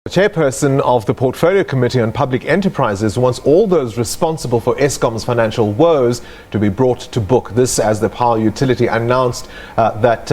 The chairperson of the Portfolio Committee on Public Enterprises wants all those responsible for Eskom's financial woes to be brought to book. This as the power utility announced that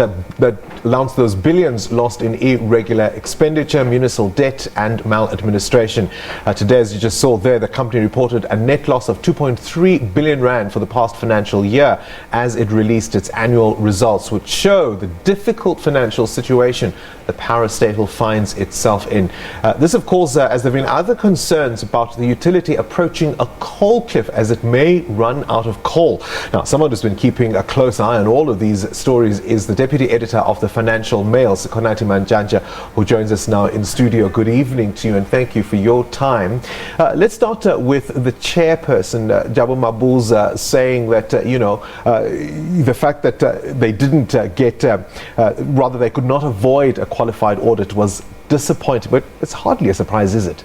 announced those billions lost in irregular expenditure, municipal debt and maladministration. Today, as you just saw there, the company reported a net loss of 2.3 billion rand for the past financial year as it released its annual results, which show the difficult financial situation the parastatal finds itself in. This, of course, as there have been other concerns about the utility approaching a coal cliff as it may run out of coal. Now, someone who's been keeping a close eye on all of these stories is the deputy editor of the Financial Mail, Sikonathi Mantshantsha, who joins us now in studio. Good evening to you and thank you for your time. Let's start with the chairperson, Jabu Mabuza, saying that, the fact that they didn't rather they could not avoid a qualified audit was disappointing, but it's hardly a surprise, is it?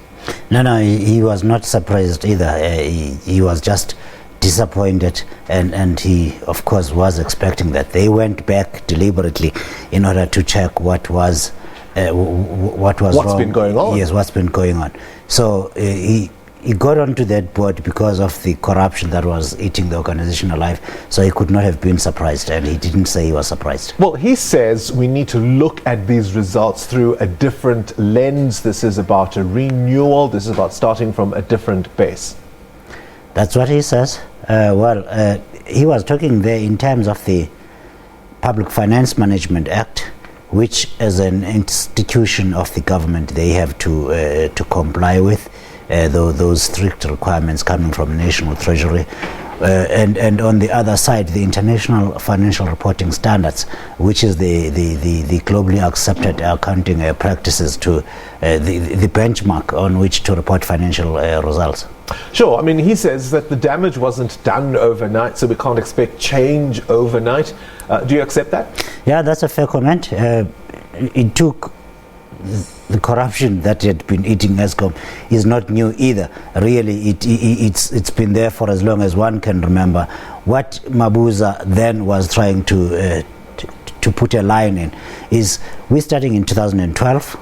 No, he was not surprised either. He was just disappointed, and he, of course, was expecting that. They went back deliberately in order to check what was what's wrong. Been going on. Yes, what's been going on. So he got onto that board because of the corruption that was eating the organization alive, so he could not have been surprised, and he didn't say he was surprised. Well, he says we need to look at these results through a different lens. This is about a renewal. This is about starting from a different base. That's what he says. He was talking there in terms of the Public Finance Management Act, which as an institution of the government they have to comply with. Those strict requirements coming from National Treasury, and on the other side, the International Financial Reporting Standards, which is the globally accepted accounting practices to the benchmark on which to report financial results. Sure. I mean, he says that the damage wasn't done overnight, so we can't expect change overnight. Do you accept that? Yeah, that's a fair comment. It took the corruption that had been eating Eskom is not new either. Really, it's been there for as long as one can remember. What Mabuza then was trying to put a line in is we're starting in 2012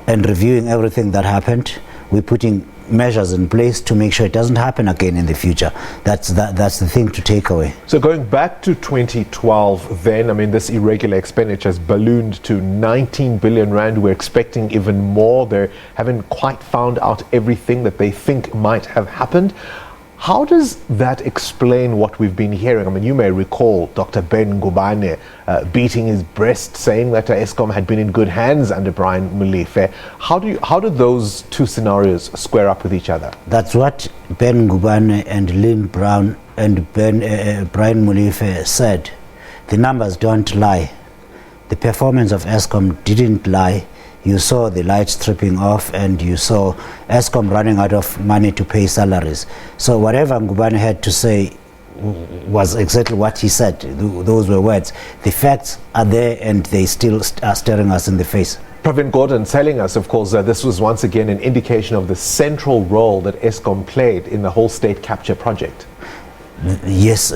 and reviewing everything that happened. We're putting measures in place to make sure it doesn't happen again in the future. That's the thing to take away. So going back to 2012 then, I mean, this irregular expenditure has ballooned to 19 billion rand. We're expecting even more. They haven't quite found out everything that they think might have happened. How does that explain what we've been hearing? I mean, you may recall Dr. Ben Ngubane beating his breast, saying that Eskom had been in good hands under Brian Molefe. How do those two scenarios square up with each other? That's what Ben Ngubane and Lynn Brown and Brian Molefe said. The numbers don't lie. The performance of Eskom didn't lie. You saw the lights tripping off and you saw Eskom running out of money to pay salaries. So whatever Ngubane had to say was exactly what he said. Those were words. The facts are there and they still are staring us in the face. Pravin Gordhan telling us, of course, this was once again an indication of the central role that Eskom played in the whole state capture project. Yes,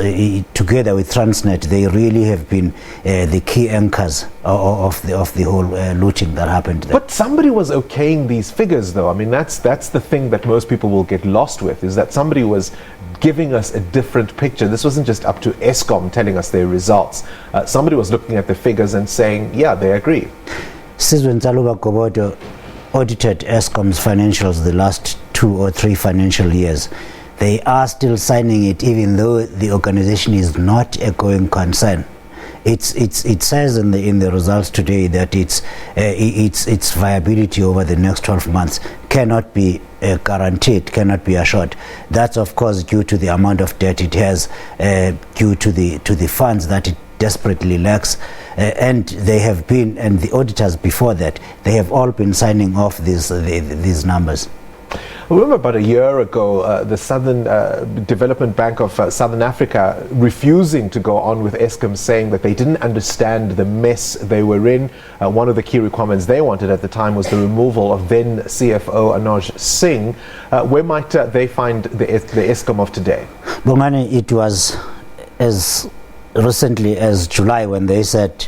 together with Transnet, they really have been the key anchors of the whole looting that happened there. But somebody was okaying these figures, though. I mean, that's the thing that most people will get lost with, is that somebody was giving us a different picture. This wasn't just up to Eskom telling us their results. Somebody was looking at the figures and saying, yeah, they agree. Sizwe Ntsaluba Gobodo audited Eskom's financials the last 2 or 3 financial years. They are still signing it, even though the organization is not a going concern. It says in the results today that its viability over the next 12 months cannot be guaranteed, cannot be assured. That's of course due to the amount of debt it has, due to the funds that it desperately lacks, and they have been, and the auditors before that, they have all been signing off these numbers. I remember about a year ago, the Southern Development Bank of Southern Africa refusing to go on with Eskom, saying that they didn't understand the mess they were in. One of the key requirements they wanted at the time was the removal of then CFO Anoj Singh. Where might they find the Eskom of today? Bongani, it was as recently as July when they said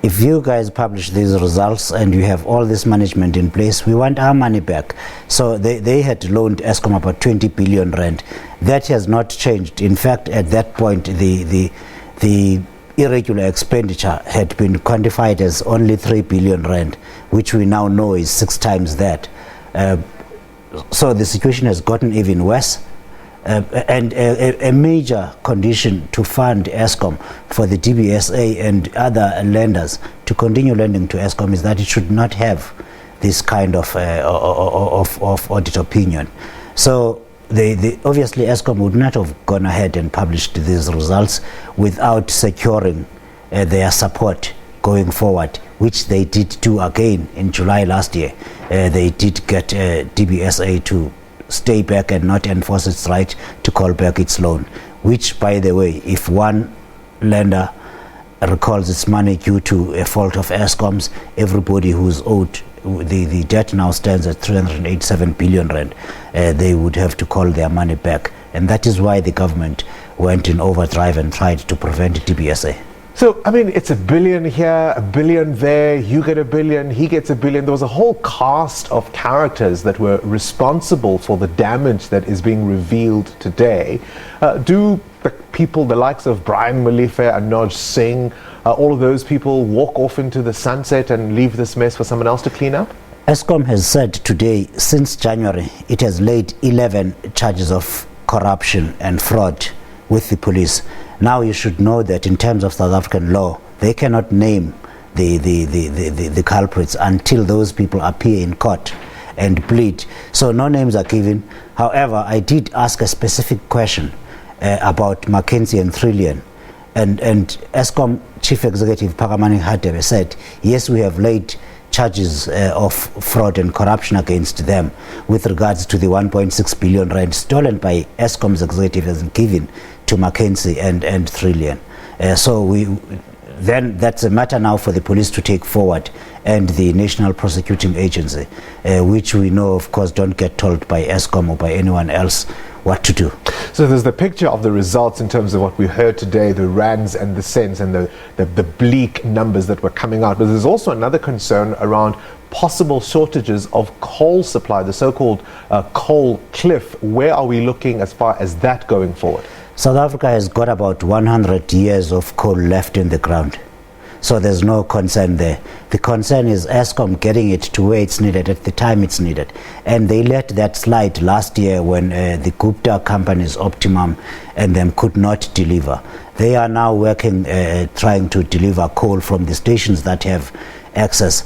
if you guys publish these results and you have all this management in place, we want our money back. So they had loaned Eskom about 20 billion rand. That has not changed. In fact, at that point, the irregular expenditure had been quantified as only 3 billion rand, which we now know is 6 times that. So the situation has gotten even worse. And a major condition to fund Eskom for the DBSA and other lenders to continue lending to Eskom is that it should not have this kind of audit opinion. So obviously Eskom would not have gone ahead and published these results without securing their support going forward, which they did do again in July last year. They did get DBSA to stay back and not enforce its right to call back its loan, which, by the way, if one lender recalls its money due to a fault of Eskom's, everybody who's owed, the debt now stands at 387 billion rand. They would have to call their money back, and that is why the government went in overdrive and tried to prevent DBSA. So, I mean, it's $1 billion here, $1 billion there, you get $1 billion, he gets $1 billion. There was a whole cast of characters that were responsible for the damage that is being revealed today. Do the people, the likes of Brian Malife and Noj Singh, all of those people walk off into the sunset and leave this mess for someone else to clean up? Eskom has said today, since January, it has laid 11 charges of corruption and fraud with the police. Now you should know that in terms of South African law, they cannot name the culprits until those people appear in court and plead. So no names are given. However, I did ask a specific question about McKinsey and Trillian. And Eskom Chief Executive Phakamani Hadebe said, yes, we have laid charges of fraud and corruption against them with regards to the 1.6 billion rand stolen by Eskom's executives and given to McKinsey and Trillian. So then that's a matter now for the police to take forward, and the National Prosecuting Agency, which we know, of course, don't get told by Eskom or by anyone else what to do. So there's the picture of the results in terms of what we heard today, the rands and the cents and the bleak numbers that were coming out. But there's also another concern around possible shortages of coal supply, the so-called coal cliff. Where are we looking as far as that going forward? South Africa has got about 100 years of coal left in the ground. So there's no concern there. The concern is Eskom getting it to where it's needed at the time it's needed. And they let that slide last year when the Gupta companies, Optimum and them, could not deliver. They are now working, trying to deliver coal from the stations that have access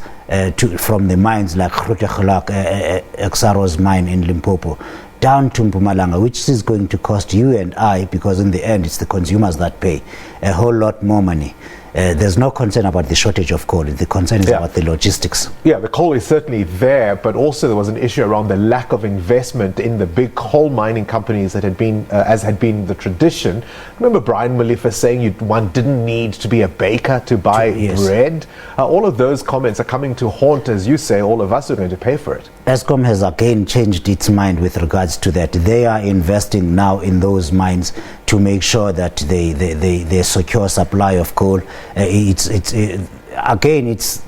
from the mines like Exxaro's mine in Limpopo, down to Mpumalanga, which is going to cost you and I, because in the end it's the consumers that pay, a whole lot more money. There's no concern about the shortage of coal. The concern is about the logistics. Yeah, the coal is certainly there, but also there was an issue around the lack of investment in the big coal mining companies that had been, as had been the tradition. Remember Brian Malife saying one didn't need to be a baker to buy bread? All of those comments are coming to haunt, as you say, all of us are going to pay for it. Eskom has again changed its mind with regards to that. They are investing now in those mines to make sure that they secure supply of coal. It's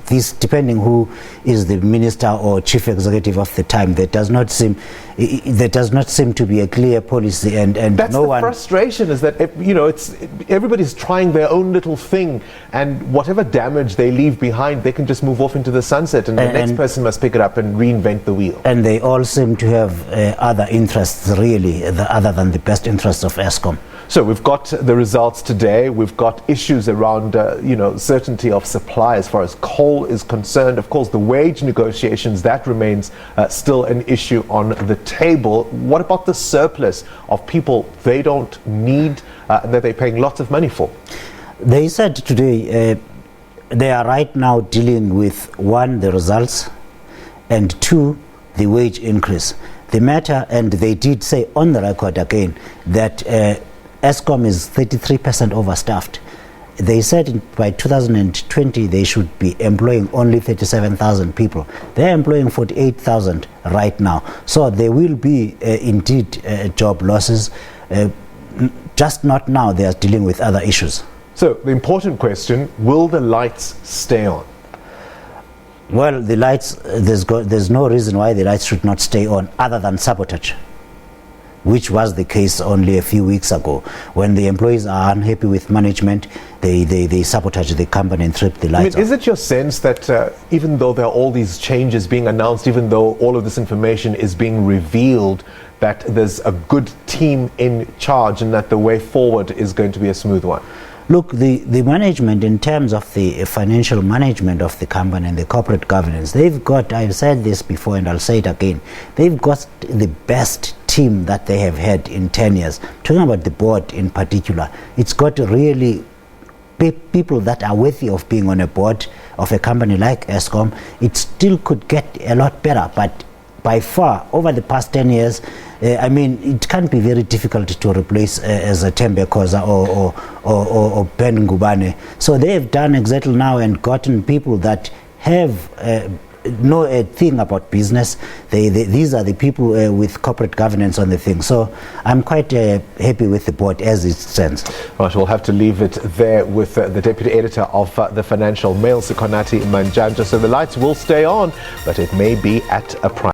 this, depending who is the minister or chief executive of the time, there does not seem to be a clear policy, and that's the frustration, is that everybody's trying their own little thing, and whatever damage they leave behind, they can just move off into the sunset, and the next person must pick it up and reinvent the wheel. And they all seem to have other interests, really, other than the best interests of Eskom. So we've got the results today. We've got issues around, certainty of supply as far as coal is concerned. Of course, the wage negotiations, that remains still an issue on the table. What about the surplus of people they don't need and that they're paying lots of money for? They said today they are right now dealing with, one, the results, and two, the wage increase. The matter, and they did say on the record again that Eskom is 33% overstaffed. They said by 2020 they should be employing only 37,000 people. They're employing 48,000 right now. So there will be indeed job losses. Just not now, they are dealing with other issues. So the important question, will the lights stay on? Well, the lights, there's no reason why the lights should not stay on other than sabotage, which was the case only a few weeks ago. When the employees are unhappy with management, they sabotage the company and trip the lights off. Is it your sense that even though there are all these changes being announced, even though all of this information is being revealed, that there's a good team in charge and that the way forward is going to be a smooth one? Look, the management, in terms of the financial management of the company and the corporate governance, they've got, I've said this before and I'll say it again, they've got the best team that they have had in 10 years. Talking about the board in particular, it's got really people that are worthy of being on a board of a company like Eskom. It still could get a lot better, but by far, over the past 10 years, it can be very difficult to replace as a Tembe Khoza or Ben Ngubane. So they have done exactly now and gotten people that have know a thing about business. These are the people with corporate governance on the thing. So I'm quite happy with the board as it stands. Right, we'll have to leave it there with the deputy editor of the Financial Mail, Sikonathi Mantshantsha. So the lights will stay on, but it may be at a price.